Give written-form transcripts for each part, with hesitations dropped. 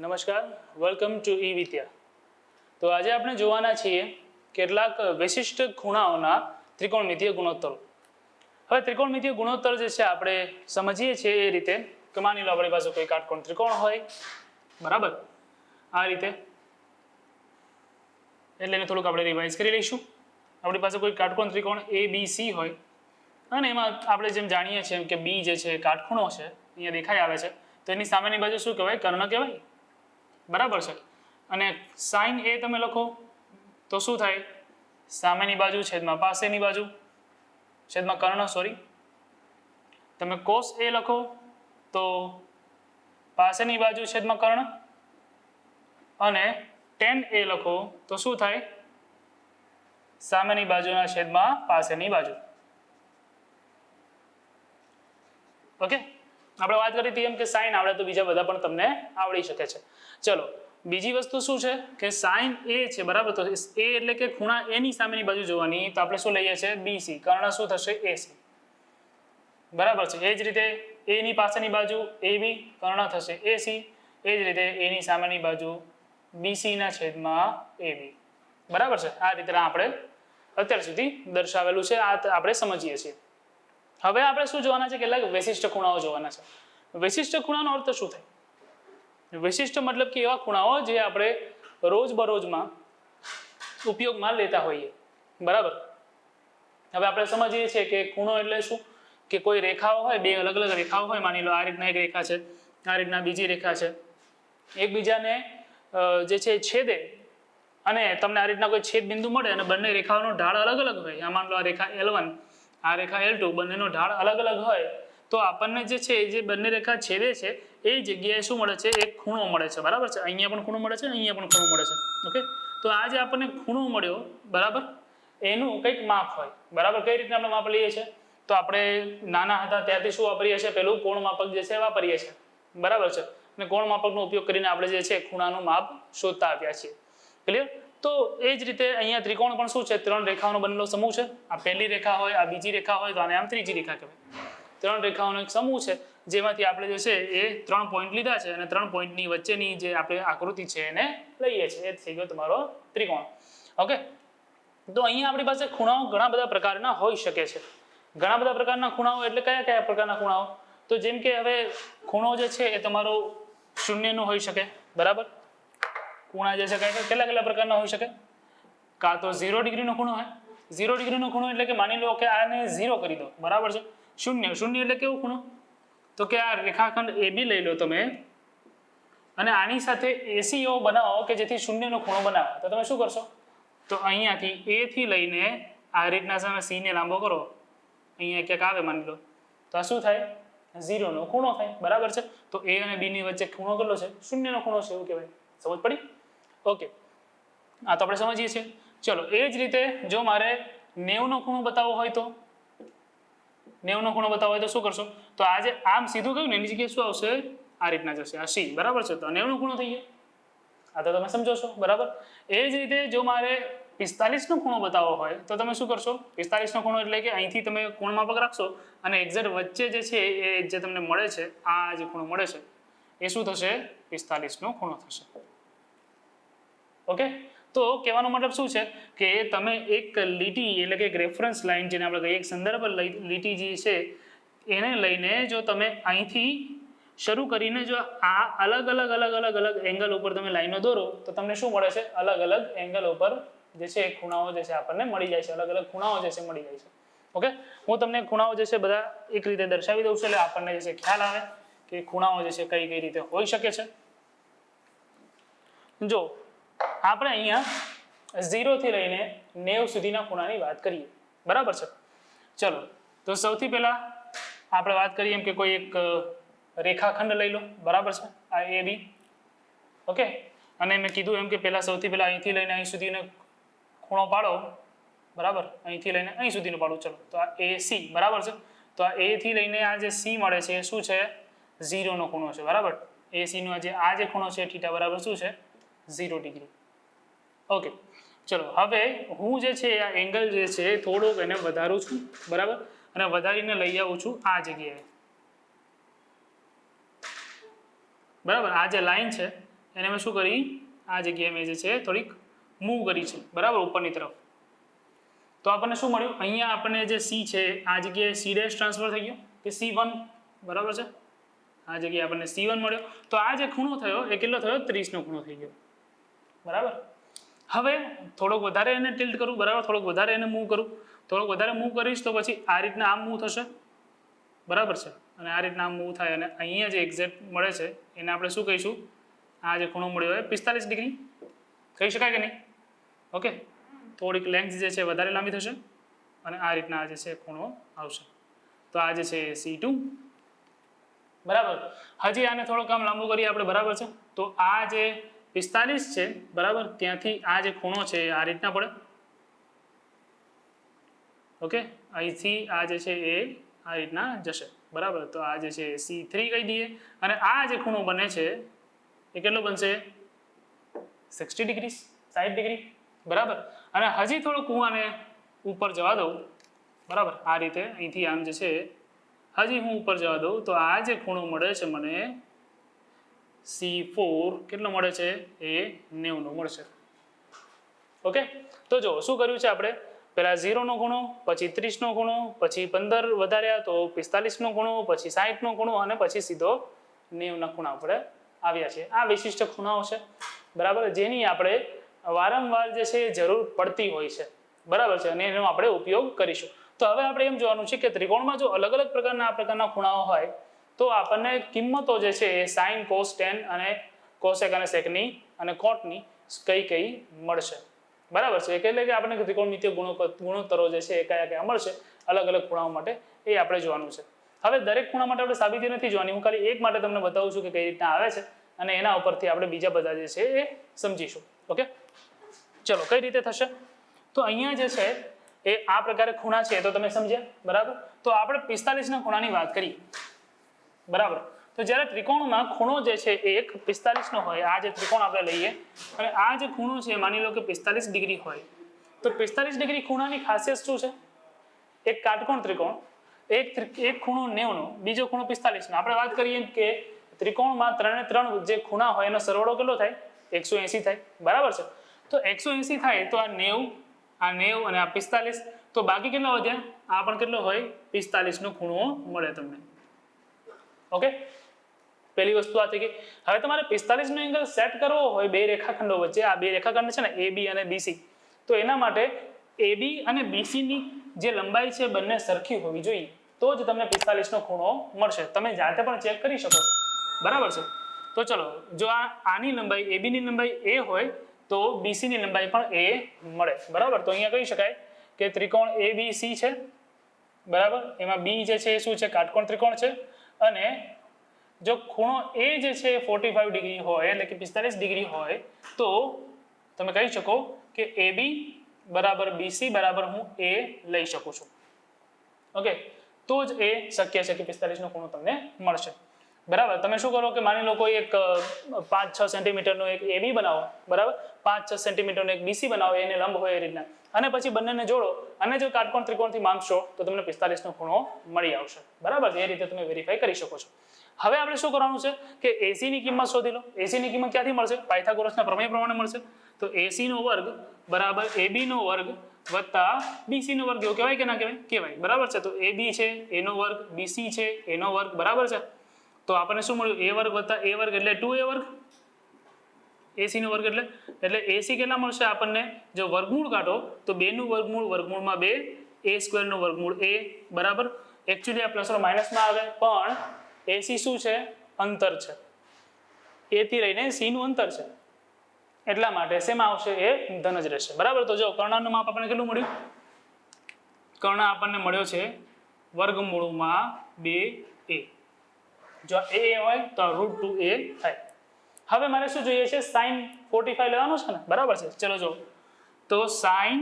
નમસ્કાર, welcome to ઈ વિદ્યા. તો આજે આપણે જોવાના છીએ કેટલાક વિશિષ્ટ ખૂણાઓના ત્રિકોણમિતીય ગુણોત્તરો. હવે ત્રિકોણમિતીય ગુણોત્તર જે છે આપણે સમજીએ છીએ એ રીતે કે માની લો આપણી પાસે કોઈ કાટકોણ ત્રિકોણ હોય, બરાબર, આ રીતે, એટલે એને થોડુંક આપણે રિવાઇઝ કરી લઈશું. આપણી પાસે કોઈ કાટકોણ ત્રિકોણ ABC હોય અને એમાં આપણે જેમ જાણીએ છીએ કે બી જે છે કાટખૂણો છે, અહીંયા દેખાઈ આવે છે, તો એની સામેની બાજુ શું કહેવાય? કર્ણ કહેવાય, બરાબર છે. અને સાઇન એ તમે લખો તો શું થાય? સામેની બાજુ છેદમાં પાસેની બાજુ છેદમાં કર્ણ, સોરી. તમે કોસ એ લખો તો પાસેની બાજુ છેદમાં કર્ણ, અને ટેન એ લખો તો શું થાય? સામેની બાજુના છેદમાં પાસેની બાજુ. ઓકે, આપણે વાત કરી હતી એમ કે સાઇન આવડે તો બીજા બધા પણ તમને આવડી શકે છે. ચલો, બીજી વસ્તુ શું છે કે સાઇન એ છે, બરાબર. તો એ એટલે કે ખૂણા એની સામેની બાજુ જોવાની, તો આપણે શું લઈએ છીએ? બીસી. કર્ણ શું થશે? એસી, બરાબર છે. એ જ રીતે એની પાસેની બાજુ એબી, કર્ણ થશે એસી. એ જ રીતે એની સામેની બાજુ બીસી ના છેદમાં એબી, બરાબર છે. આ રીતે આપણે અત્યાર સુધી દર્શાવેલું છે, આ આપણે સમજીએ છીએ. હવે આપણે શું જોવાના છે? કેટલાક વિશિષ્ટ ખૂણાઓ જોવાના છે. વિશિષ્ટ ખૂણાનો અર્થ શું થાય? વિશિષ્ટ મતલબ કે એવા ખૂણાઓ જે આપણે રોજબરોજમાં ઉપયોગમાં લેતા હોઈએ, બરાબર. હવે આપણે સમજીએ છીએ કે ખૂણો એટલે શું? કે કોઈ રેખાઓ હોય, બે અલગ અલગ રેખાઓ હોય, માની લો આ રીતના એક રેખા છે, આ રીતના બીજી રેખા છે, એકબીજાને જે છે છેદે અને તમને આ રીતના કોઈ છેદ બિંદુ મળે અને બંને રેખાઓનો ઢાળ અલગ અલગ હોય. આ માની લો આ રેખા L1, આ રેખા L2, બંનેનો ઢાળ અલગ અલગ હોય તો આપણને જે છે જે બંને રેખા છેદે છે એ જગ્યાએ શું મળે છે? એક ખૂણો મળે છે, બરાબર છે. અહીંયા પણ ખૂણો મળે છે, અહીંયા પણ ખૂણો મળે છે. ઓકે, તો આ જે આપણને ખૂણો મળ્યો, બરાબર, એનું કંઈક માપ હોય, બરાબર. કઈ રીતના આપણે માપ લઈએ છીએ? તો આપણે નાના હતા ત્યારથી શું વાપરીએ છીએ? પેલું કોણ માપક જે છે વાપરીએ છીએ, બરાબર છે. અને કોણ માપકનો ઉપયોગ કરીને આપણે જે છે ખૂણાનું માપ શોધતા આવ્યા છીએ. ક્લિયર? તો એ જ રીતે અહીંયા ત્રિકોણ પણ શું છે? ત્રણ રેખાઓનો બનેલો સમૂહ છે. આ પહેલી રેખા હોય, આ બીજી રેખા હોય, તો આને આમ ત્રીજી રેખા કહેવાય. ત્રણ રેખાઓનો એક સમૂહ છે જેમાંથી આપણે જે છે એ 3 પોઈન્ટ લીધા છે અને 3 પોઈન્ટની વચ્ચેની જે આપણે આકૃતિ છે એને લઈએ છીએ. એ થઈ ગયો તમારો ત્રિકોણ. ઓકે, તો અહીંયા આપણી પાસે ખૂણાઓ ઘણા બધા પ્રકારના હોઈ શકે છે. ઘણા બધા પ્રકારના ખૂણાઓ એટલે કયા કયા પ્રકારના ખૂણાઓ? તો જેમ કે હવે ખૂણો જે છે એ તમારો શૂન્યનો હોઈ શકે, બરાબર. ખૂણા જે છે કેટલા કેટલા પ્રકારના હોઈ શકે? કાં તો 0 ડિગ્રીનો ખૂણો હોય. 0 ડિગ્રીનો ખૂણો એટલે કે માની લો કે આને 0 કરી દો, બરાબર છે. શૂન્ય એટલે કેવો ખૂણો? તો કે આ રેખાખંડ AB લઈ લો તમે અને આની સાથે AC એવો બનાવો કે જેથી શૂન્યનો ખૂણો બનાવે. તો તમે શું કરશો? તો અહીંયાથી A થી લઈને આ રીતના સામે C ને લાંબો કરો, અહીંયા ક્યાંક આવે માની લો, તો આ શું થાય? 0 નો ખૂણો થાય, બરાબર છે. તો A અને B ની વચ્ચે ખૂણો કેટલો છે? શૂન્યનો ખૂણો છે, એવું કહેવાય. સમજ પડી? ઓકે, આ તો આપણે સમજીએ છીએ. ચલો, એ જ રીતે જો મારે 90 નો ખૂણો બતાવવો હોય તો 90 નો ખૂણો બતાવવો હોય તો શું કરશો? તો આ જે આમ સીધું ગયું ને એની જગ્યાએ શું આવશે? આ રીતના જશે, આ C, બરાબર છે. તો 90 નો ખૂણો થઈ ગયો. આ તો તમે સમજો છો, બરાબર. એ જ રીતે જો મારે 45 નો ખૂણો બતાવવો હોય તો તમે શું કરશો? 45 નો ખૂણો એટલે કે અહીંથી તમે કોણ માપક રાખશો અને એક્ઝેક્ટ વચ્ચે જે છે એ જે તમને મળે છે, આ જે ખૂણો મળે છે એ શું થશે? 45 નો ખૂણો થશે. ઓકે, તો કહેવાનો મતલબ શું છે કે તમે એક લીટી એટલે કે એક રેફરન્સ લાઈન, જેને આપણે કહીએ એક સંદર્ભ લીટી જે છે એને લઈને જો તમે અહીંથી શરૂ કરીને જો આ અલગ અલગ એંગલ ઉપર તમે લાઈનો દોરો તો તમને શું મળે છે? અલગ અલગ એંગલ ઉપર જે છે ખૂણાઓ જે છે આપણને મળી જાય છે. અલગ અલગ ખૂણાઓ જે છે મળી જાય છે. ઓકે, હું તમને ખૂણાઓ જે છે બધા એક રીતે દર્શાવી દઉં છું એટલે આપણને જે છે ખ્યાલ આવે કે ખૂણાઓ જે છે કઈ કઈ રીતે હોઈ શકે છે. જો આપણે અહીંયા 0 થી લઈને 90 સુધીના ખૂણાની વાત કરીએ, બરાબર છે. ચલો, તો સૌથી પહેલા આપણે વાત કરીએ એમ કે કોઈ એક રેખાખંડ લઈ લો, બરાબર છે, આ AB. ઓકે, અને મેં કીધું એમ કે સૌથી પહેલા અહીંથી લઈને અહીં સુધીનો ખૂણો પાડો, બરાબર. અહીંથી લઈને અહીં સુધીનો પાડો. ચલો, તો આ AC, બરાબર છે. તો આ A થી લઈને આ જે C મળે છે એ શું છે? 0 નો ખૂણો છે, બરાબર. AC નો આ જે ખૂણો છે θ બરાબર શું છે? 0 ડિગ્રી. ઓકે, ચલો, હવે હું જે છે આ એંગલ જે છે થોડોક એને વધારું છું, બરાબર, અને વધારીને લઈ આવું છું આ જગ્યાએ, બરાબર. આ જે લાઈન છે એને મેં શું કરી આ જગ્યાએ મેં જે છે થોડીક મૂવ કરી છે બરાબર ઉપરની તરફ. તો આપણને શું મળ્યું અહીંયા આપણને જે સી છે આ જગ્યાએ સી ડેશ ટ્રાન્સફર થઈ ગયો કે C1 બરાબર છે. આ જગ્યાએ આપણને C1 મળ્યો. તો આ જે ખૂણો થયો એ કેટલો થયો 30 નો ખૂણો થઈ ગયો બરાબર. હવે થોડોક વધારે એને ટિલ્ટ કરું બરાબર, થોડોક વધારે એને મૂવ કરું, થોડોક વધારે મૂવ કરીશ તો પછી આ રીતના આમ મૂવ થશે બરાબર છે. અને આ રીતના આમ મૂવ થાય અને અહીંયા જે એક્ઝેક્ટ મળે છે એને આપણે શું કહીશું, આ જે ખૂણો મળ્યો હોય 45 ડિગ્રી કહી શકાય કે નહીં. ઓકે, થોડીક લેન્થ જે છે વધારે લાંબી થશે અને આ રીતના આ જે છે ખૂણો આવશે. તો આ જે છે C2 બરાબર. હજી આને થોડું કામ લાંબુ કરીએ આપણે બરાબર છે. તો આ જે 45 છે બરાબર, ત્યાંથી આ જે ખૂણો છે આ રીતના પડે. ઓકે, અહીંથી આ જે છે એ આ રીતના જશે બરાબર. તો આ જે છે C3 કહી દઈએ અને આ જે ખૂણો બને છે એ કેટલો બનશે 60 ડિગ્રી 60 ડિગ્રી બરાબર. અને હજી થોડું કૂવાને ઉપર જવા દઉં બરાબર, આ રીતે અહીંથી આમ જે છે હજી હું ઉપર જવા દઉં તો આ જે ખૂણો મળે છે મને C4 કેટલો મળે છે એ 90 નો મળશે. ઓકે, તો જો શું કર્યું છે આપણે, પહેલા 0 નો ખૂણો, પછી 30 નો ખૂણો, પછી 15 વધાર્યા તો 45 નો ખૂણો, પછી 60 નો ખૂણો અને પછી સીધો 90 ના ખૂણા આપણે આવ્યા છે. આ વિશિષ્ટ ખૂણાઓ છે બરાબર, જેની આપણે વારંવાર જે છે જરૂર પડતી હોય છે બરાબર છે, અને એનો આપણે ઉપયોગ કરીશું. તો હવે આપણે એમ જોવાનું છે કે ત્રિકોણમાં જો અલગ અલગ પ્રકારના આ પ્રકારના ખૂણાઓ હોય તો આપણને કિંમતો જે છે એ સાઇન, કોસ, ટેન અને કોસેક અને સેકની અને કોટની કઈ કઈ મળશે બરાબર છે. એટલે કે આપણે ત્રિકોણમિતિય ગુણોત્તરો જે છે એ કયા કયા મળશે અલગ અલગ ખૂણાઓ માટે એ આપણે જોવાનું છે. હવે દરેક ખૂણા માટે આપણે સાબિતી નથી જોવાની, હું ખાલી એક માટે તમને બતાવું છું કે કઈ રીતના આવે છે અને એના ઉપરથી આપણે બીજા બધા જે છે એ સમજીશું. ઓકે, ચલો કઈ રીતે થશે. તો અહીંયા જે છે એ આ પ્રકારે ખૂણા છે તો તમે સમજ્યા બરાબર. તો આપણે 45 ના ખૂણાની વાત કરીએ બરાબર. તો જ્યારે ત્રિકોણમાં ખૂણો જે છે એ 45 નો હોય, આ જે ત્રિકોણ આપણે લઈએ અને આ જે ખૂણો છે માની લો કે 45 ડિગ્રી હોય, તો 45 ડિગ્રી ખૂણાની ખાસિયત શું છે, એક કાટકોણ ત્રિકોણ, એક ખૂણો 90 નો, બીજો ખૂણો 45 નો. આપણે વાત કરીએ કે ત્રિકોણમાં 3 3 જે ખૂણા હોય એનો સરવાળો કેટલો થાય 180 થાય બરાબર છે. તો 180 થાય તો આ 90 અને આ 45, તો બાકી કેટલા વધ્યા, આ પણ કેટલો હોય 45 નો ખૂણો મળે તમને. ઓકે, પહેલી વસ્તુ આ થઈ ગઈ. હવે તમારે 45 નો એંગલ સેટ કરવો હોય બે રેખાખંડો વચ્ચે, આ બે રેખાખંડ છે ને AB અને BC, તો એના માટે AB અને BC ની જે લંબાઈ છે બંને સરખી હોવી જોઈએ તો જ તમને 45 નો ખૂણો મળશે. તમે જાતે પણ ચેક કરી શકો છો બરાબર છે. તો ચલો, જો આની લંબાઈ AB ની લંબાઈ A હોય તો BC ની લંબાઈ પણ A મળે બરાબર. તો અહીંયા કહી શકાય કે ત્રિકોણ ABC છે બરાબર, એમાં B જે છે એ શું છે કાટકોણ ત્રિકોણ છે અને જો ખૂણો A જે છે 45 ડિગ્રી હોય એટલે કે 45 ડિગ્રી હોય તો તમે કહી શકો કે AB બરાબર BC બરાબર હું A લઈ શકું છું. ઓકે, તો જ એ શક્ય છે કે 45 નો ખૂણો તમને મળશે બરાબર. તમે શું કરો કે માની લો કોઈ એક 5-6 સેન્ટીમીટર નો એક AB બનાવો બરાબર, 5-6 સેન્ટીમીટર નો એક BC બનાવો, એને લંબ હોય એ રીતના, અને પછી બંનેને જોડો અને જો કાટકોણ ત્રિકોણથી માપશો તો તમને 45 નો ખૂણો મળી આવશે બરાબર. એ રીતે તમે વેરીફાઈ કરી શકો છો. હવે આપણે શું કરવાનું છે કે AC ની કિંમત શોધી લો. AC ની કિંમત ક્યાંથી મળશે, પાયથાગોરસના પ્રમેય પ્રમાણે મળશે. તો AC નો વર્ગ બરાબર AB નો વર્ગ વત્તા BC નો વર્ગ, એવું કહેવાય કે ના કહેવાય, કહેવાય બરાબર છે. તો AB છે A નો વર્ગ, BC છે A નો વર્ગ બરાબર છે. તો આપણને શું મળ્યું, A વર્ગ વત્તા A વર્ગ એટલે 2A વર્ગ, AC નો વર્ગ એટલે AC કેટલા મળશે આપણને, જો વર્ગમૂળ કાઢો તો 2 નું વર્ગમૂળ વર્ગમૂળમાં 2, A સ્ક્વેર નું વર્ગમૂળ A બરાબર. એકચ્યુઅલી આ પ્લસ ઓર માઇનસમાં આવે પણ AC શું છે, અંતર છે, A થી લઈને C નું અંતર છે એટલા માટે શેમાં આવશે, એ ધન જ રહેશે બરાબર. તો જો કર્ણનું માપ આપણને કેટલું મળ્યું, કર્ણ આપણને મળ્યો છે વર્ગમૂળમાં 2A, જો A હોય તો √2A થાય. હવે મારે શું જોઈએ છે, sin 45 લેવાનું છે ને બરાબર છે. ચલો જો, તો sin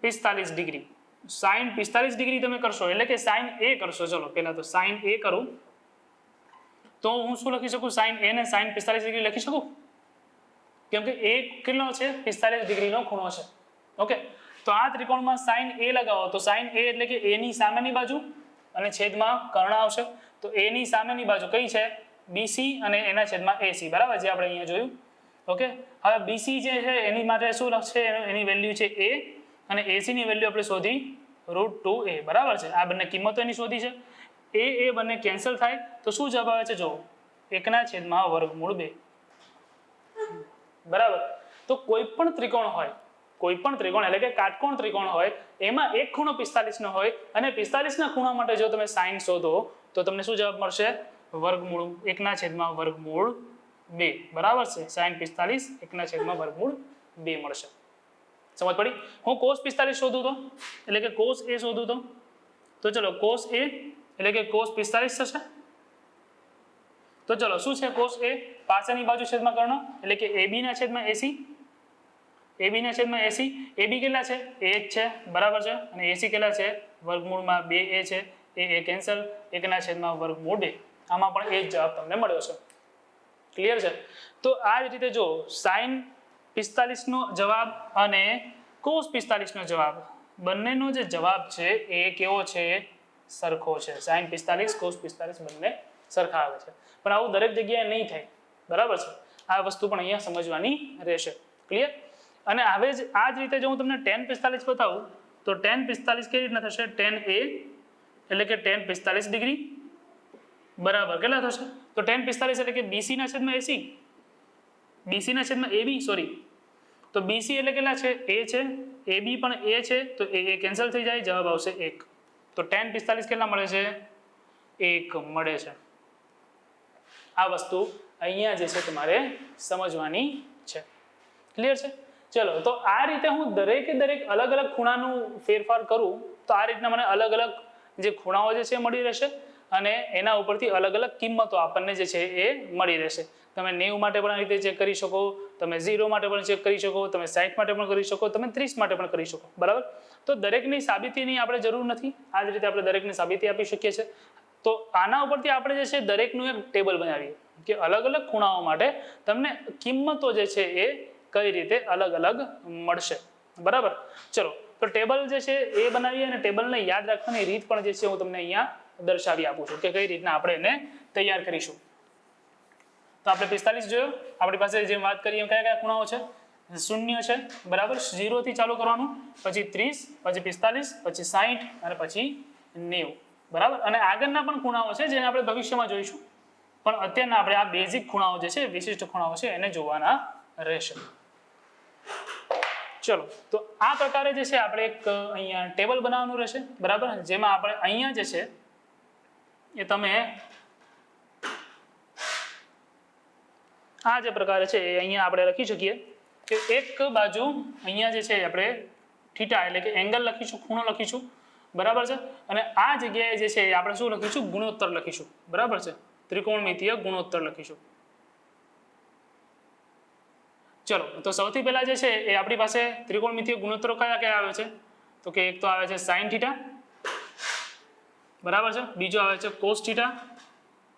45 ડિગ્રી, sin 45 ડિગ્રી તમે કરશો એટલે કે sin A કરશો. ચલો પહેલા તો sin A કરું તો હું શું લખી શકું, sin A ને sin 45 ડિગ્રી લખી શકું, કેમ કે A કેટલો છે 45 ડિગ્રીનો ખૂણો છે. ઓકે, તો આ ત્રિકોણમાં sin A લગાવો તો sin A એટલે કે A ની સામેની બાજુ અને છેદમાં કર્ણ આવશે. તો A ની સામેની બાજુ કઈ છે, BC અને એના છેદમાં AC, બરાબર, જે આપણે અહીંયા જોયું. ઓકે, હવે BC જે છે એની માટે શું છે, એની વેલ્યુ છે A અને AC ની વેલ્યુ આપણે શોધી √2a, બરાબર છે. આ બંને કિંમતો એની શોધી છે. એ બંને કેન્સલ થાય તો શું જવાબ આવે છે? જો 1/√2, બરાબર. તો કોઈ પણ ત્રિકોણ હોય, કોઈ પણ ત્રિકોણ એટલે કે કાટકોણ ત્રિકોણ હોય, એમાં એક ખૂણો 45 નો હોય અને 45 ના ખૂણા માટે જો તમે સાઈન શોધો તો તમને શું જવાબ મળશે? 1/√2, બરાબર છે. સાઈન 45 1/√2 મળશે. સમજ પડી? હું cos 45 શોધું તો એટલે કે cos A શોધું તો ચલો cos A એટલે કે cos 45 થશે. તો ચલો શું છે cos A? પાછળની બાજુ છેદમાં કર્ણ એટલે કે AB ના છેદમાં AC, AB ના છેદમાં AC. AB કેટલા છે? A જ છે, બરાબર છે. અને AC કેટલા છે? √2a છે. એ કેન્સલ, 1/√2. આમાં પણ એ જ જવાબ તમને મળ્યો છે. ક્લિયર છે? તો આ જ રીતે જો sin 45 નો જવાબ અને cos 45 નો જવાબ, બંનેનો જે જવાબ છે એ કેવો છે? સરખો છે. sin 45 cos 45 બંને સરખા આવે છે. પણ આવું દરેક જગ્યાએ નહીં થાય, બરાબર છે. આ વસ્તુ પણ અહીંયા સમજવાની રહેશે. ક્લિયર? અને હવે જ આ જ રીતે જો હું તમને tan 45 બતાવું તો tan 45 કેવી રીતના થશે? tan A એટલે કે tan 45 ડિગ્રી, બરાબર. કેટલા થશે? તો tan 45 એટલે કે BC ના છેદમાં AC, BC ના છેદમાં AB, સોરી. તો BC એટલે કેટલા છે? A છે. AB પણ A છે, તો એ કેન્સલ થઈ જાય, જવાબ આવશે 1. તો tan 45 કેટલા મળે છે? 1 મળે છે. આ વસ્તુ અહીંયા જે છે તમારે સમજવાની છે. ક્લિયર છે? ચલો, તો આ રીતે હું દરેક અલગ અલગ ખૂણાનું ફેરફાર કરું તો આ રીતના મને અલગ અલગ જે ખૂણાઓ જે છે મળી રહેશે અને એના ઉપરથી અલગ અલગ કિંમતો આપણને જે છે એ મળી રહેશે. તમે 90 માટે પણ આ રીતે ચેક કરી શકો, તમે 0 માટે પણ ચેક કરી શકો, તમે 60 માટે પણ કરી શકો, તમે 30 માટે પણ કરી શકો, બરાબર. તો દરેકની સાબિતીની આપણે જરૂર નથી. આ જ રીતે આપણે દરેકની સાબિતી આપી શકીએ છીએ. તો આના ઉપરથી આપણે જે છે દરેકનું એક ટેબલ બનાવીએ કે અલગ અલગ ખૂણાઓ માટે તમને કિંમતો જે છે એ કઈ રીતે અલગ અલગ મળશે, બરાબર. ચલો, તો ટેબલ જે છે એ બનાવીએ અને ટેબલને યાદ રાખવાની રીત પણ જે છે હું તમને અહીંયા દર્શાવી આપું છું કે કઈ રીતના આપણે એને તૈયાર કરીશું. તો આપણે 45 જોયો. આપણી પાસે જે વાત કરીએ એમ કયા ખૂણાઓ છે? 0 છે, બરાબર. 0 થી ચાલુ કરવાનું, પછી 30, પછી 45, પછી 60 અને પછી 90, બરાબર. અને આગળના પણ ખૂણાઓ છે જેને આપણે ભવિષ્યમાં જોઈશું, પણ અત્યારના આપણે આ બેઝિક ખૂણાઓ જે છે, વિશિષ્ટ ખૂણાઓ છે, એને જોવાના રહેશે. ચલો, તો આ પ્રકારે જે છે આપણે એક અહીંયા ટેબલ બનાવવાનું રહેશે, બરાબર. જેમાં આપણે અહીંયા જે છે એ તમે આ જે પ્રકારે છે એ અહીંયા આપણે લખી શકીએ કે એક બાજુ અહીંયા જે છે આપણે થીટા એટલે કે એંગલ લખીશું, ખૂણો લખીશું, બરાબર છે. અને આ જગ્યાએ જે છે આપણે શું લખીશું? ગુણોત્તર લખીશું, બરાબર છે. ત્રિકોણમિતીય ગુણોત્તર લખીશું. ચલો, તો સૌથી પહેલા જે છે એ આપણી પાસે ત્રિકોણમિતીય ગુણોત્તરો કયા કયા આવે છે? તો કે એક તો આવે છે sin θ, બરાબર છે. બીજો આવે છે cos θ,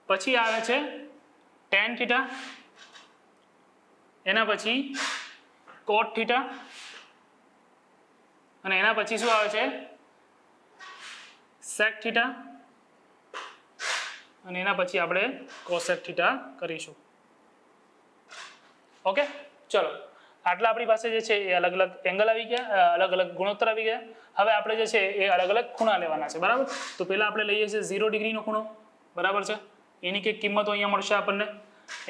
પછી આવે છે tan θ, એના પછી cot θ, અને એના પછી શું આવે છે? sec θ, અને એના પછી આપણે cosec θ કરીશું. ઓકે, ચલો, આટલા આપણી પાસે જે છે એ અલગ અલગ એંગલ આવી ગયા, અલગ અલગ ગુણોત્તર આવી ગયા. હવે આપણે જે છે એ અલગ અલગ ખૂણા લેવાના છે, બરાબર. તો પહેલા આપણે લઈએ છીએ 0 ડિગ્રીનો ખૂણો, બરાબર છે. એની કંઈક કિંમતો અહીંયા મળશે આપણને.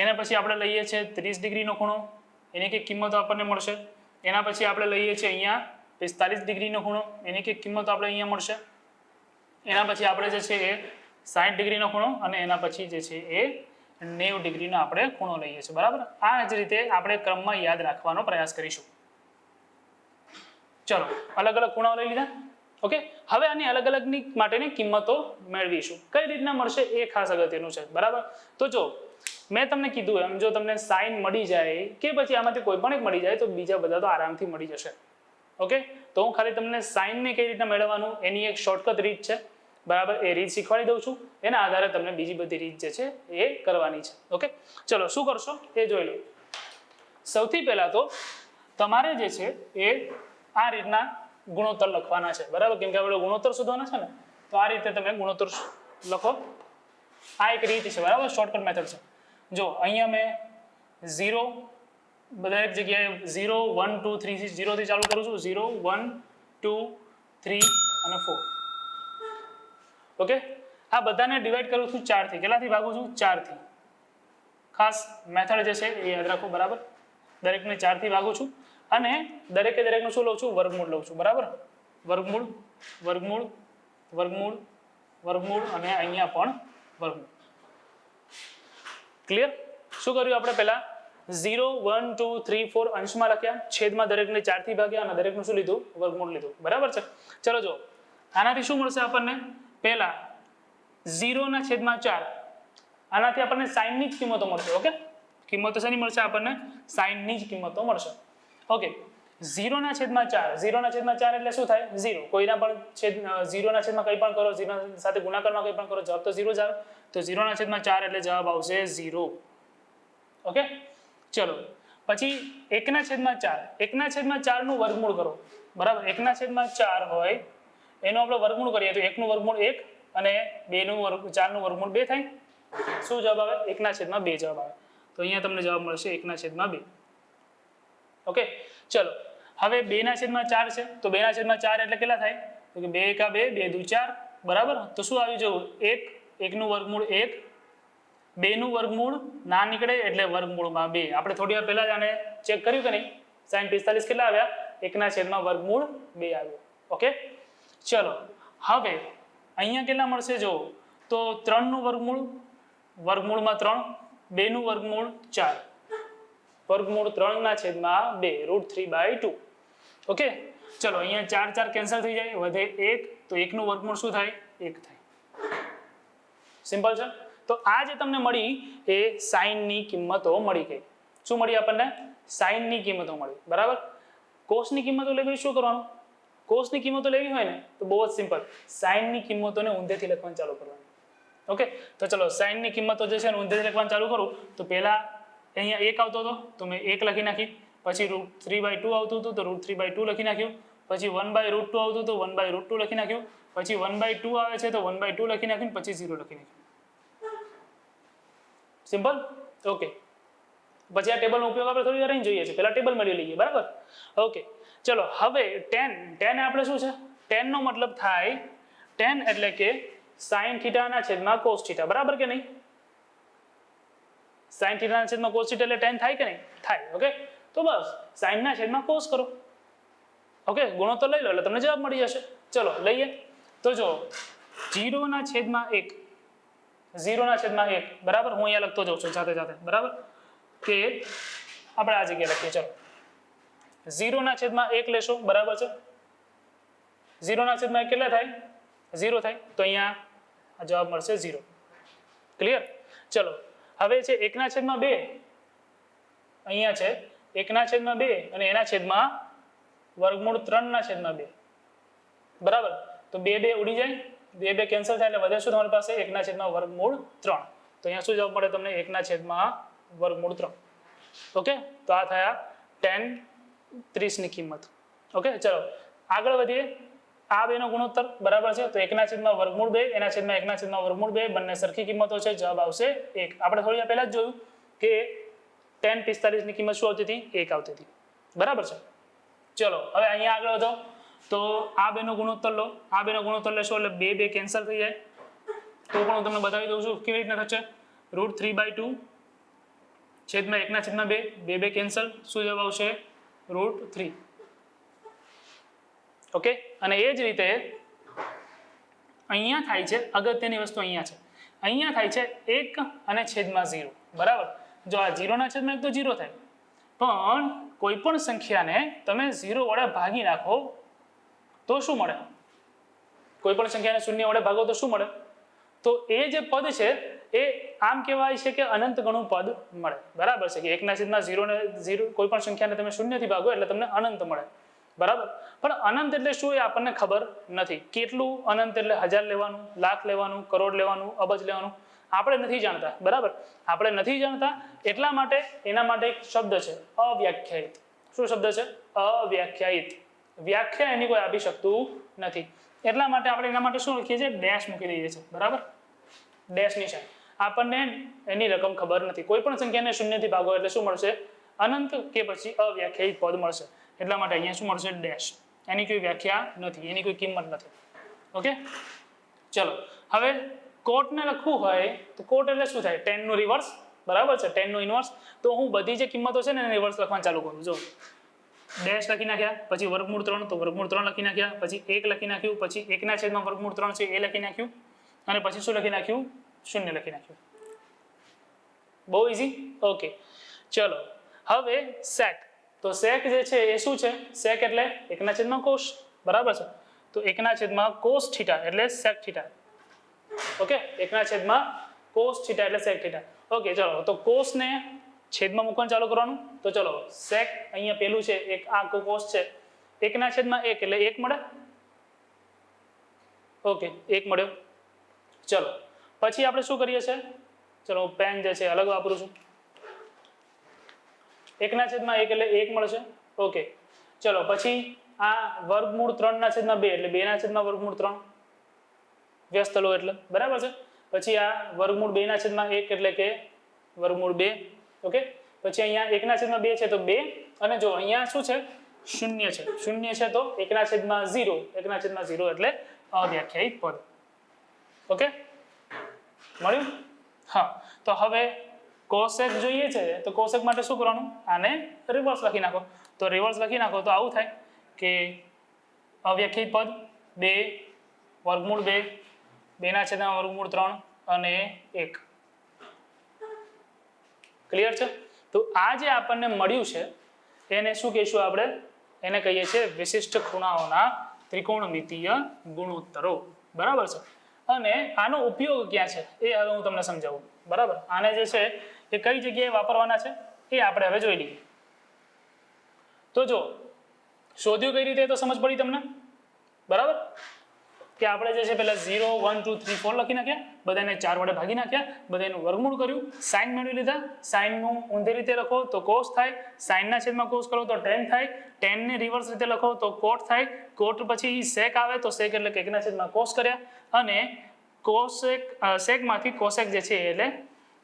એના પછી આપણે લઈએ છીએ 30 ડિગ્રીનો ખૂણો, એની કંઈક કિંમતો આપણને મળશે. એના પછી આપણે લઈએ છીએ અહીંયા 45 ડિગ્રીનો ખૂણો, એની કંઈક કિંમતો આપણે અહીંયા મળશે. એના પછી આપણે જે છે એ 60 ડિગ્રીનો ખૂણો અને એના પછી જે છે એ 90 ડિગ્રીનો આપણે ખૂણો લઈએ છીએ, બરાબર. આ જ રીતે આપણે ક્રમમાં યાદ રાખવાનો પ્રયાસ કરીશું. ચલો, અલગ અલગ ખૂણાઓ લઈ લીધા. ઓકે, હવે આની અલગ અલગની માટેની કિંમતો મેળવીશું. કઈ રીતના મળશે એ ખાસ અગત્યનું છે, બરાબર. તો જો મેં તમને કીધું એમ, જો તમને સાઈન મળી જાય કે પછી આમાંથી કોઈ પણ એક મળી જાય તો બીજા બધા તો આરામથી મળી જશે. ઓકે, તો હું ખાલી તમને સાઈનને કઈ રીતના મેળવવાનું એની એક શોર્ટકટ રીત છે, બરાબર. એ રીત શીખવાડી દઉં છું. એના આધારે તમને બીજી બધી રીત જે છે એ કરવાની છે. ઓકે, ચલો, શું કરશો એ જોઈ લો. સૌથી પહેલા તો તમારે જે છે એ આ રીતના ગુણોત્તર લખવાના છે, બરાબર. કેમ કે આપણે ગુણોત્તર શોધવાના છે ને, તો આ રીતે તમે ગુણોત્તર લખો. આ એક રીત છે બરાબર, શોર્ટકટ મેથડ છે. જો અહીંયા મેં 0 દરેક જગ્યાએ 0 1 2 3 0 થી ચાલુ કરું છું. 0 1 2 3 અને 4. ઓકે, આ બધાને ડિવાઈડ કરું છું 4 થી. કેટલાથી ભાગું છું? 4 થી. ખાસ મેથડ જે છે એ યાદ રાખો બરાબર. દરેકને 4 થી ભાગું છું અને દરેકનું શું લઉં છું? વર્ગમૂળ લઉં છું બરાબર. વર્ગમૂળ વર્ગમૂળ વર્ગમૂળ વર્ગમૂળ અને અહીંયા પણ વર્ગમૂળ. ક્લિયર? શું કર્યું આપણે? પહેલા 0 1 2 3 4 અંશમાં લખ્યા, છેદમાં દરેકને 4 થી ભાગ્યા અને દરેકનું શું લીધું? વર્ગમૂળ લીધું બરાબર છે. ચલો જો આનાથી શું મળશે આપણને? પહેલા 0/4, આનાથી આપણને સાઈનની જ કિંમતો મળશે. ઓકે, કિંમતો શેની મળશે આપણને? સાઈનની જ કિંમતો મળશે. ઓકે, 0/4 0/4 એટલે શું થાય? 0. કોઈના પણ 0/માં કંઈ પણ કરો, 0 સાથે ગુણાકારમાં કંઈ પણ કરો, જવાબ તો 0 જ આવે. તો 0/4 એટલે જવાબ આવશે 0. ઓકે, ચલો પછી 1/4 1/4 નું વર્ગમૂળ કરો બરાબર. 1/4 હોય એનું આપણે વર્ગમૂળ કરીએ તો 1 નું વર્ગમૂળ 1 અને 2 નું 4 નું વર્ગમૂળ 2 થાય. શું જવાબ આવે? 1/2 જવાબ આવે. તો અહીંયા તમને જવાબ મળશે 1/2. ઓકે, ચલો હવે 2/4 છે તો 2/4 એટલે કેટલા થાય? તો કે 2 × 2 2 × 4 બરાબર. તો શું આવી જવું? 1 નું વર્ગમૂળ 1, 2 નું વર્ગમૂળ ના નીકળે એટલે વર્ગમૂળમાં 2. આપણે થોડી વાર પહેલા જ આને ચેક કર્યું કે નહીં? sin 45 કેટલા આવ્યા? 1/2 આવ્યો. ઓકે, ચલો હવે અહીંયા કેટલા મળશે? જો તો 3 નું વર્ગમૂળ વર્ગમૂળમાં 3, 2 નું વર્ગમૂળ 4, વર્ગમૂળ 3/2 √3/2. ઓકે, ચલો અહીંયા 4 4 કેન્સલ થઈ જાય, વધે 1. તો 1 નું વર્ગમૂળ શું થાય? 1 થાય. સિમ્પલ છે. તો આ જે તમને મળી એ સાઈનની કિંમતો મળી ગઈ. શું મળી આપણને? સાઈનની કિંમતો મળી બરાબર. કોસની કિંમતો લેવી શું કરવાનું? કોસની કિંમતો લેવી હોય ને તો બહુ જ સિમ્પલ, સાઈનની કિંમતોને ઊંધેથી લખવાનું ચાલુ કરવાનું. ઓકે, તો ચલો સાઈનની કિંમતો જે છે ને ઊંધેથી લખવાનું ચાલુ કરું તો પહેલા અહીંયા 1 આવતો હતો તો મેં 1 લખી નાખી. પછી √3/2 આવતું હતું તો √3/2 લખી નાખ્યું. પછી 1/√2 આવતું તો 1/√2 લખી નાખ્યું. પછી 1/2 આવે છે તો 1/2 લખી નાખ્યું. પછી 0 લખી નાખ્યું. સિમ્પલ. ઓકે, પછી આ ટેબલનો ઉપયોગ આપણે થોડી વાર અહીં જોઈએ છે. પહેલા ટેબલ મેળવી લઈએ બરાબર. ઓકે, ચલો હવે tan આપણે શું છે? tan નો મતલબ થાય, tan એટલે કે sin θ/ cos θ બરાબર કે નહીં? sin θ/ cos θ એટલે tan થાય કે નહીં? થાય. ઓકે, તો બસ sin cos કરો. ઓકે, ગુણોત્તર લઈ લો એટલે તમને જવાબ મળી જશે. ચલો લઈએ તો જો 0/1 0/1 બરાબર. હું અહીંયા લખતો જાઉં છું સાથે સાથે બરાબર કે આપણે આ જગ્યાએ લખીએ. ચલો 0/1 લેશો બરાબર છે. 0/1 કેટલા થાય? 0 થાય. તો અહીંયા જવાબ મળશે 0. ક્લિયર? ચલો હવે છે 1/2. અહીંયા છે 1/2 અને એના છેદમાં વર્ગમૂળ 3/2 બરાબર. તો 2 ઉડી જાય, 2 કેન્સલ થાય એટલે વધે શું તમારી પાસે? 1/3. તો અહીંયા શું જવાબ મળે તમને? 1/3. ઓકે, તો આ થયા tan 30 ની કિંમત. ઓકે, ચલો આગળ વધીએ. આ બેનો ગુણોત્તર બરાબર છે તો 1/2 એના છેદમાં 1/2 બંને સરખી કિંમતો છે. જવાબ આવશે 1. આપણે થોડી વાર પહેલા જ જોયું કે tan 45 ની કિંમત શું આવતી હતી? 1 આવતી હતી બરાબર છે. ચલો હવે અહીંયા આગળ વધો તો આ બેનો ગુણોત્તર લો. આ બેનો ગુણોત્તર લેશો એટલે 2 કેન્સલ થઈ જાય. તો પણ હું તમને બતાવી દઉં છું કેવી રીતના થશે. √3/2 છેદમાં 1/2 2 કેન્સલ. શું જવાબ આવશે? √3. ઓકે, અને એ જ રીતે અહીંયા થાય છે અગત્યની વસ્તુ. અહીંયા થાય છે 1 અને છેદમાં 0 બરાબર. જો આ 0/1 તો 0 થાય, પણ કોઈ પણ સંખ્યાને તમે 0 વડે ભાગી નાખો તો શું મળે? કોઈ પણ સંખ્યાને 0 વડે ભાગો તો શું મળે? તો એ જે પદ છે એ આમ કહેવાય છે કે અનંત ગણું પદ મળે બરાબર છે. કે 1/0 કોઈ પણ સંખ્યાને તમે 0 થી ભાગો એટલે તમને અનંત મળે બરાબર. પણ અનંત એટલે શું એ આપણને ખબર નથી. કેટલું અનંત એટલે 1000 લેવાનું, લાખ લેવાનું, કરોડ લેવાનું, અબજ લેવાનું આપણે નથી જાણતા બરાબર. આપણે નથી જાણતા એટલા માટે એના માટે એક શબ્દ છે અવ્યાખ્યાયિત. શું શબ્દ છે? અવ્યાખ્યાયિત. વ્યાખ્યા એની કોઈ આપી શકતું નથી. એટલા માટે આપણે એના માટે શું લખીએ છીએ? ડેશ મૂકી દઈએ છીએ બરાબર. ડેશ નિશાન. આપણને એની રકમ ખબર નથી. કોઈ પણ સંખ્યાને શૂન્યથી ભાગો એટલે શું મળશે? અનંત કે પછી અવ્યાખ્યાયિત પદ મળશે. એટલા માટે અહીંયા શું મળશે? ડેશ. એની કોઈ વ્યાખ્યા નથી, એની કોઈ કિંમત નથી. ઓકે, ચલો હવે કોટને લખવું હોય તો કોટ એટલે શું થાય? 10 નું રિવર્સ, બરાબર છે, 10 નું ઇનવર્સ. તો હું બધી જે કિંમતો છે ને એને રિવર્સ લખવાનું ચાલુ કરું. જો ડેશ લખી નાખ્યા, પછી વર્ગમૂળ 3 તો વર્ગમૂળ 3 લખી નાખ્યા, પછી 1 લખી નાખ્યું, પછી 1 ના છેદમાં વર્ગમૂળ 3 છે એ લખી નાખ્યું, અને પછી શું લખી નાખ્યું? 0 લખી નાખ્યું. બહુ ઈઝી. ઓકે, ચલો હવે સેક. તો સેક જે છે એ શું છે? સેક એટલે 1 ના છેદમાં કોસ, બરાબર છે. તો 1 ના છેદમાં કોસ થીટા એટલે સેક થીટા. ઓકે, 1 ના છેદમાં કોસ થીટા એટલે સેક થીટા. ઓકે, ચલો તો કોસ ને છેદમાં મૂકવાનું ચાલુ કરવાનું. તો ચલો સેક અહીંયા પેલું છે, એક આ કોસ છે, 1 ના છેદમાં 1 એટલે 1 મળે. ઓકે, 1 મળ્યો. ચલો પછી આપણે શું કરીએ છીએ? ચલો પેન જે છે અલગ વાપરું છું. 1 ના છેદમાં 1 એટલે 1 મળશે. ઓકે, ચલો પછી આ વર્ગમૂળ 3 ના છેદમાં 2 એટલે 2 ના છેદમાં વર્ગમૂળ 3 વ્યસ્ત લો એટલે, બરાબર છે. પછી આ વર્ગમૂળ 2 ના છેદમાં 1 એટલે કે વર્ગમૂળ 2. ઓકે, પછી અહીંયા 1 ના છેદમાં 2 છે તો 2, અને જો અહીંયા શું છે? 0 છે. 0 છે તો 1 ના છેદમાં 0, 1 ના છેદમાં 0 એટલે અવ્યાખ્યાયિત પદ. ઓકે, મળ્યું? હા, તો હવે કોસેક જોઈએ છે તો કોસેક માટે શું કરવાનું? આને રિવર્સ લખી નાખો. તો રિવર્સ લખી નાખો તો આવું થાય કે અવ્યાખ્યાયિત પદ 2 વર્ગમૂળ 2, 2 ના છેદમાં વર્ગમૂળ 3 અને 1. ક્લિયર છે? તો આ જે આપણને મળ્યું છે એને શું કહીશું આપણે? એને કહીએ છીએ વિશિષ્ટ ખૂણાઓના ત્રિકોણમિતીય ગુણોત્તરો, બરાબર છે. અને આનો ઉપયોગ ક્યાં છે એ હવે હું તમને સમજાવું, બરાબર. આને જે છે એ કઈ જગ્યાએ વાપરવાના છે એ આપણે હવે જોઈ લઈએ. તો જો શોધ્યું કઈ રીતે તો સમજ પડી તમને, બરાબર. કે આપણે જે છે પહેલા 0 1 2 3 4 લખી નાખ્યા, બધાને 4 વડે ભાગી નાખ્યા, બધાનું વર્ગમૂળ કર્યું, સાઇન મેળવી લીધા. સાઇનનું ઊંધી રીતે લખો તો કોસ થાય, સાઇનના છેદમાં કોસ કરો તો ટેન થાય, ટેનને રિવર્સ રીતે લખો તો કોટ થાય, કોટ પછી સેક આવે તો સેક એટલે 1 ના છેદમાં કોસ કર્યા, અને કોસેક સેકમાંથી કોસેક જે છે એટલે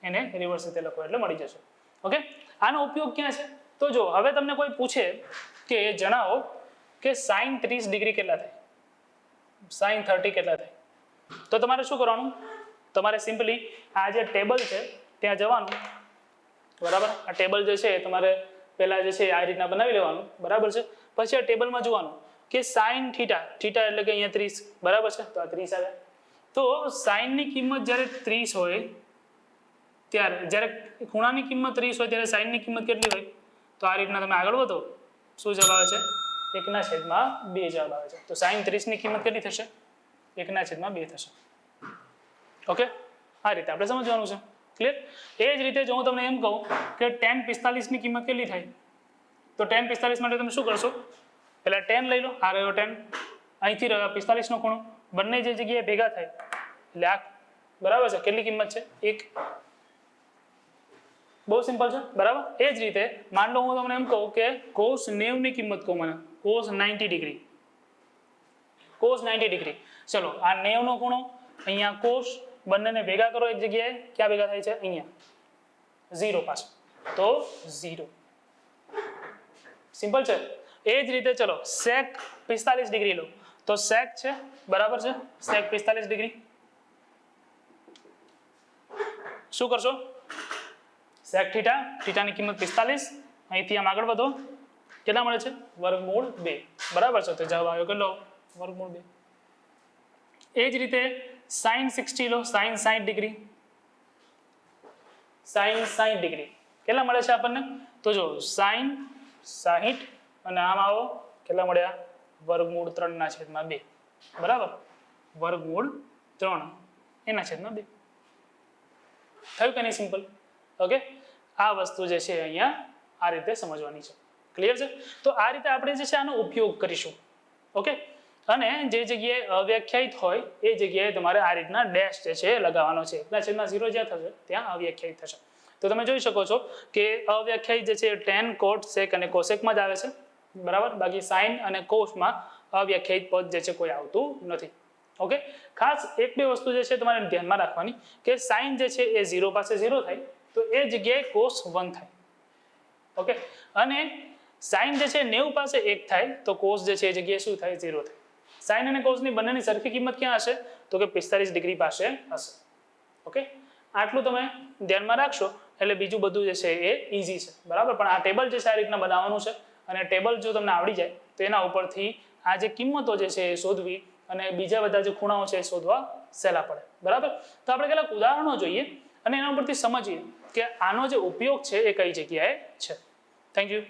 એને રિવર્સ રીતે લખો એટલે મળી જશે. ઓકે, આનો ઉપયોગ ક્યાં છે? તો જો હવે તમને કોઈ પૂછે કે જણાવો કે સાઇન 30 ડિગ્રી કેટલા થાય, સાઇન 30 કેટલા થાય, તો તમારે શું કરવાનું? તમારે સિમ્પલી આ જે ટેબલ છે ત્યાં જવાનું, બરાબર. આ ટેબલ જે છે તમારે પહેલા જે છે આ રીતના બનાવી લેવાનું, બરાબર છે. પછી આ ટેબલમાં જોવાનું કે સાઇન થીટા, થીટા એટલે કે અહીંયા 30, બરાબર છે. તો આ 30 આવે. તો સાઇનની કિંમત જ્યારે 30 હોય ત્યારે, જ્યારે ખૂણાની કિંમત 30 હોય ત્યારે સાઇનની કિંમત કેટલી હોય? તો આ રીતના તમે આગળ વધો, શું જવાબ આવે છે? 1 ના છેદમાં 2 જવાબ આવે છે. તો સાઇન 30 ની કિંમત કેટલી થશે? 1 ના છેદમાં 2 થશે. ઓકે, આ રીતે આપણે સમજવાનું છે. ક્લિયર? એ જ રીતે જો હું તમને એમ કહું કે tan 45 ની કિંમત કેટલી થાય, તો tan 45 માટે તમે શું કરશો? પહેલા tan લઈ લો, આ રહ્યો tan, અહીંથી રહ્યો 45 નો ખૂણો, બંને જે જગ્યાએ ભેગા થાય એટલે આ, બરાબર છે. કેટલી કિંમત છે? 1. બહુ સિમ્પલ છે, બરાબર. એ જ રીતે માન લો હું તમને એમ કહું કે cos 90 ની કિંમત કહું મને, cos 90 ડિગ્રી, cos 90 ડિગ્રી. ચલો આ 90 નો ખૂણો, અહીંયા cos, બંનેને ભેગા કરો એક જગ્યાએ, ક્યાં ભેગા થાય છે? અહીંયા 0 પાછું, તો 0. સિમ્પલ છે. એ જ રીતે ચલો sec 45 ડિગ્રી લો, તો sec છે, બરાબર છે, sec 45 ડિગ્રી. શું કરશો? sec થીટા, થીટાની કિંમત 45, અહીંથી આમ આગળ વધો, કેટલા મળે છે? વર્ગમૂળ 2, બરાબર છે. તો જવાબ આવ્યો કેટલો? વર્ગમૂળ 2. એ જ રીતે sin 60 લો, sin 60 ડિગ્રી, sin 60 ડિગ્રી કેટલા મળે છે આપણને? તો જો sin 60 અને આમ આવો, કેટલા મળ્યા? વર્ગમૂળ 3 ના છેદમાં 2, બરાબર. વર્ગમૂળ 3 એના છેદમાં 2. થયું કે નહીં? સિમ્પલ. ઓકે, આ વસ્તુ જે છે અહીંયા આ રીતે સમજવાની છે. ક્લિયર છે? તો આ રીતે આપણે જે છે આનો ઉપયોગ કરીશું. ઓકે, અને જે જગ્યાએ અવ્યાખ્યાયિત હોય એ જગ્યાએ તમારે આ રીતના ડેશ જે છે લગાવવાનો છે. 1/0 જ્યાં થશે ત્યાં અવ્યાખ્યાયિત થશે. તો તમે જોઈ શકો છો કે અવ્યાખ્યાયિત જે છે tan, cot, sec અને cosecમાં જ આવે છે, બરાબર. બાકી sin અને cosમાં અવ્યાખ્યાયિત પદ જે છે કોઈ આવતું નથી. ઓકે, ખાસ એક બે વસ્તુ જે છે તમારે ધ્યાનમાં રાખવાની કે સાઇન જે છે એ 0 પાસે 0 થાય તો એ જગ્યાએ cos 1 થાય. ઓકે, અને સાઇન જે છે 90 પાસે 1 થાય તો cos જે છે એ જગ્યાએ શું થાય? 0 થાય. સાઇન અને cos ની બંનેની સરખી કિંમત ક્યાં હશે? તો કે 45 ડિગ્રી પાસે હશે. ઓકે, આટલું તમે ધ્યાનમાં રાખશો એટલે બીજું બધું જે છે એ ઈઝી છે, બરાબર. પણ આ ટેબલ જે છે આ રીતના બનાવવાનું છે અને ટેબલ જો તમને આવડી જાય તો એના ઉપરથી આ જે કિંમતો જે છે એ શોધવી અને બીજા બધા જે ખૂણાઓ છે એ શોધવા સહેલા પડે, બરાબર. તો આપણે કેટલાક ઉદાહરણો જોઈએ અને એના ઉપરથી સમજીએ કે આનો જે ઉપયોગ છે એ કઈ જગ્યાએ છે. Thank you.